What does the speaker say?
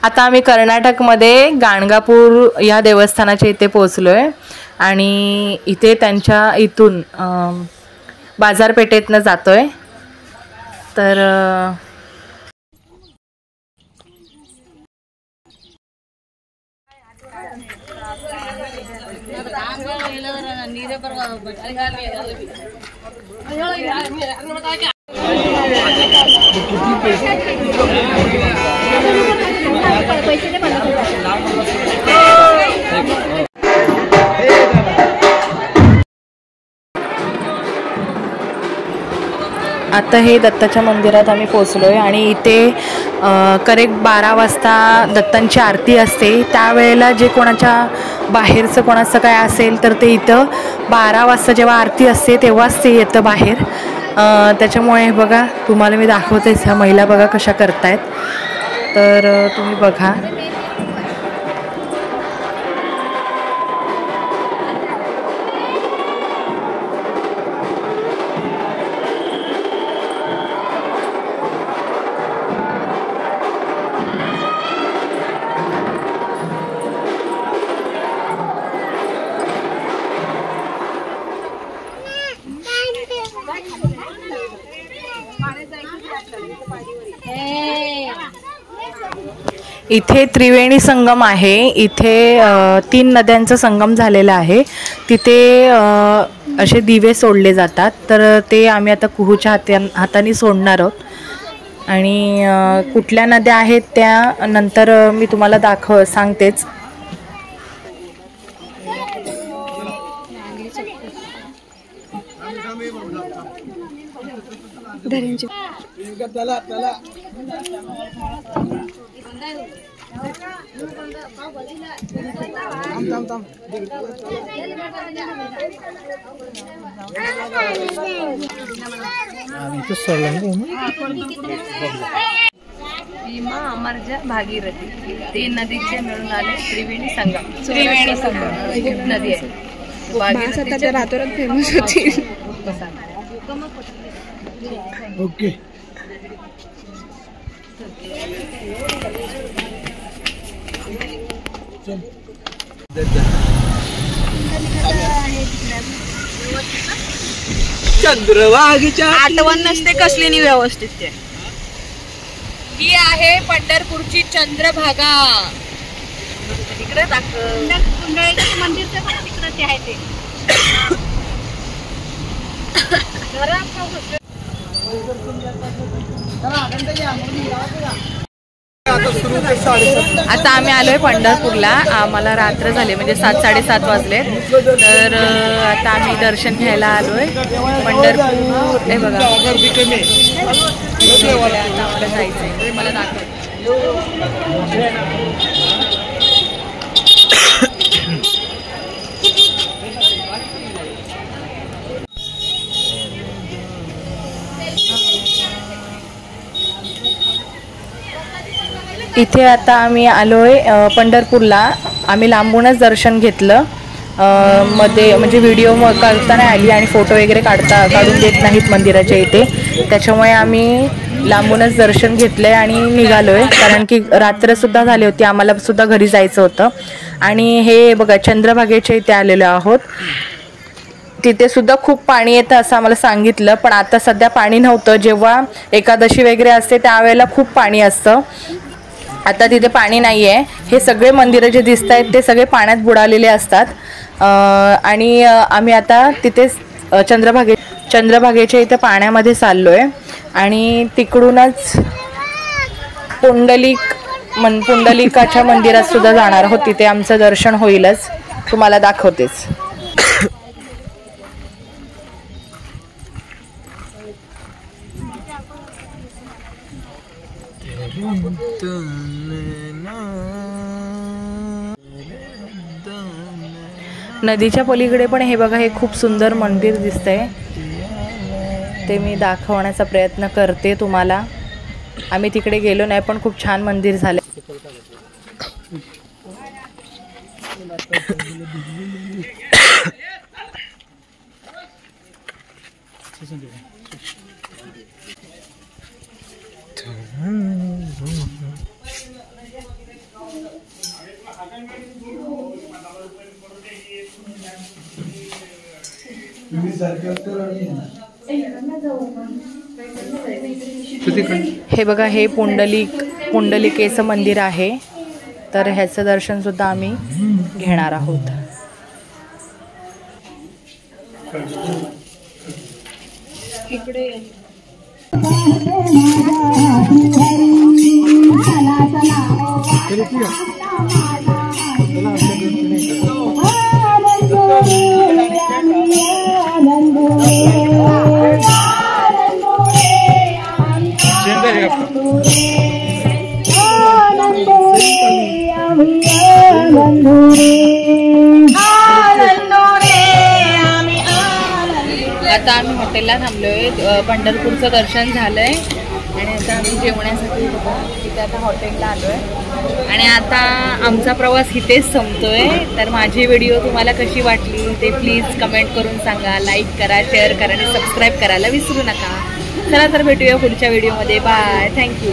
आता आम्ही कर्नाटकमध्ये गाणगापूर या देवस्थानाच्या इथे पोहोचलोय आणि इथे त्यांच्या इथून बाजारपेठेतनं जातोय। तर आता हे दत्ताच्या मंदिरात आम्ही पोहोचलोय आणि इथे करेक्ट 12 वाजता दत्तांची आरती असते। त्यावेळेला जे कोणाच्या बाहेरचं कोणाचं काय असेल तर ते इथं 12 वाजता जेव्हा आरती असते तेव्हाच ते येतं बाहेर। त्याच्यामुळे बघा तुम्हाला मी दाखवतेच, ह्या महिला बघा कशा करतायत, तर तुम्ही बघा। इथे त्रिवेणी संगम आहे। इथे 3 नद्यांचा संगम झालेला आहे। तिथे असे दिवे सोडले जातात, तर ते आम्ही आता कुहूच्या हाताने सोडणार आहोत आणि कुठल्या नद्या आहेत त्या नंतर मी तुम्हाला सांगतेच। भीमा अमरजा भागीरथी 3 नदीचे मिळून आले त्रिवेणी संगम। त्रिवेणी संगम नदी आहे भागीरथीच्या रातोरात फेमस होती। ओके चंद्रभागेच्या आठवण नसते कसली व्यवस्थित ते। ही आहे पंढरपूरची चंद्रभागा। तिकडे कुंडळीच्या मंदिरचं पण तिकडे आहे ते। आता आम्ही आलोय पंढरपूरला। आम्हाला रात्र झाली म्हणजे 7 साडेसात वाजले, तर आता आम्ही दर्शन घ्यायला आलोय पंढरपूर। हे बघा आता आम्हाला जायचंय, मला दाखव। इथे आता आम्ही आलोय पंढरपूरला। आम्ही लांबूनच दर्शन घेतलं, मध्ये म्हणजे व्हिडिओ काढता नाही आली आणि फोटो वगैरे काढून देत नाहीत मंदिराच्या इथे, त्याच्यामुळे आम्ही लांबूनच दर्शन घेतलंय आणि निघालोय, कारण की रात्र सुद्धा झाली होती, आम्हाला सुद्धा घरी जायचं होतं। आणि हे बघा चंद्रभागेच्या इथे आलेलो आहोत। तिथे सुद्धा खूप पाणी येतं असं आम्हाला सांगितलं, पण आता सध्या पाणी नव्हतं। जेव्हा एकादशी वगैरे असते त्यावेळेला खूप पाणी असतं, आता तिथे पाणी नाही आहे। हे सगळे मंदिरं जे दिसत आहेत ते सगळे पाण्यात बुडालेले असतात। आणि आम्ही आता तिथे चंद्रभागेच्या इथे पाण्यामध्ये चाललोय आणि तिकडूनच पुंडलिकाच्या मंदिरात सुद्धा जाणार आहोत। तिथे आमचं दर्शन होईलच, तुम्हाला दाखवतेच। नदीच्या पलीकडे पण हे बघा, हे खूप सुंदर मंदिर दिसतंय, ते मी दाखवण्याचा प्रयत्न करते तुम्हाला। आम्ही तिकडे गेलो नाही, पण खूप छान मंदिर झाले। हे बघा, हे पुंडलिकेचं मंदिर आहे, तर ह्याचं दर्शन सुद्धा आम्ही घेणार आहोत. इकडे आता आम्ही हॉटेलला थांबलोय. पंढरपूरचं दर्शन झालंय आणि आता आम्ही जेवण्यासाठी तिथे आता हॉटेलला आलोय आणि आता आमचा प्रवास इथेच संपतोय. तर माझी व्हिडिओ तुम्हाला कशी वाटली ते प्लीज कमेंट करून सांगा. लाईक करा, शेअर करा आणि सबस्क्राईब करायला विसरू नका. चला तर भेटूया पुढच्या व्हिडिओमध्ये. Bye, thank you.